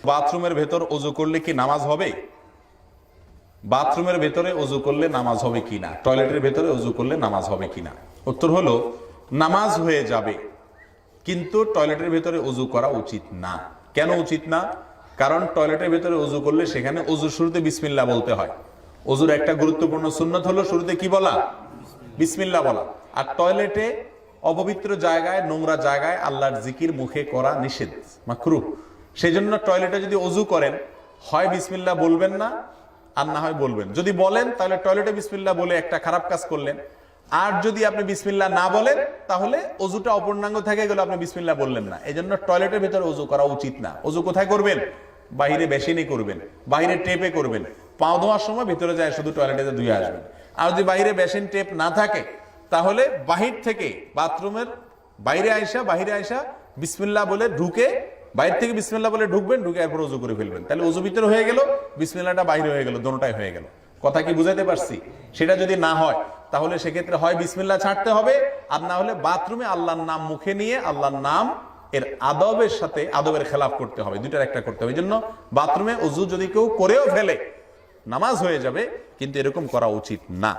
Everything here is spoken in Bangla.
বাথরুমের ভেতর ওযু করলে কি নামাজ হবে? বাথরুমের ভেতরে ওযু করলে নামাজ হবে কিনা, টয়লেটের ভেতরে ওযু করলে নামাজ হবে কিনা? উত্তর হলো নামাজ হয়ে যাবে, কিন্তু টয়লেটের ভেতরে ওযু করা উচিত না। কেন উচিত না? কারণ টয়লেটের ভেতরে ওযু করলে সেখানে ওযুর শুরুতে বিসমিল্লাহ বলতে হয়। ওযুর একটা গুরুত্বপূর্ণ সুন্নত হলো শুরুতে কি বলা? বিসমিল্লাহ বলা। আর টয়লেটে অপবিত্র জায়গায়, নোংরা জায়গায় আল্লাহর জিকির মুখে করা নিষেধ, মাকরুহ। সেই জন্য টয়লেটে যদি ওযু করেন, হয় বিসমিল্লাহ বলবেন না, আর না হয় বলবেন। যদি বলেন তাহলে টয়লেটে বিসমিল্লাহ বলে একটা খারাপ কাজ করলেন। আর যদি আপনি বিসমিল্লাহ না বলেন তাহলে ওযুটা অপূর্ণাঙ্গ থেকে গেল, আপনি বিসমিল্লাহ বললেন না। এই জন্য টয়লেটের ভিতরে ওযু করা উচিত না। ওযু কোথায় করবেন? বাহিরে বেসিনে করবেন, বাহিরে টেপে করবেন। পাও ধোয়ার সময় ভিতরে যায় শুধু টয়লেটে ধুয়ে আসবেন। আর যদি বাহিরে বেসিন টেপ না থাকে তাহলে বাহির থেকে বাথরুমের বাহিরে আইসা বিসমিল্লাহ বলে ঢুকে, বাইরে থেকে বিসমিল্লাহ বলে ঢুকবেন, ঢুকে এরপর ওযু করে ফেলবেন। তাহলে ওযু ভিতরে হয়ে গেল, বিসমিল্লাহটা বাইরে হয়ে গেল, দোনোটাই হয়ে গেল। কথা কি বুঝাইতে পারছি? সেটা যদি না হয় তাহলে সেক্ষেত্রে হয় বিসমিল্লাহ ছাড়তে হবে, আর না হলে বাথরুমে আল্লাহর নাম মুখে নিয়ে আল্লাহর নাম এর আদবের সাথে আদবের খেলাফ করতে হবে, দুইটার একটা করতে হবে। এই জন্য বাথরুমে ওযু যদি কেউ করেও ফেলে নামাজ হয়ে যাবে, কিন্তু এরকম করা উচিত না।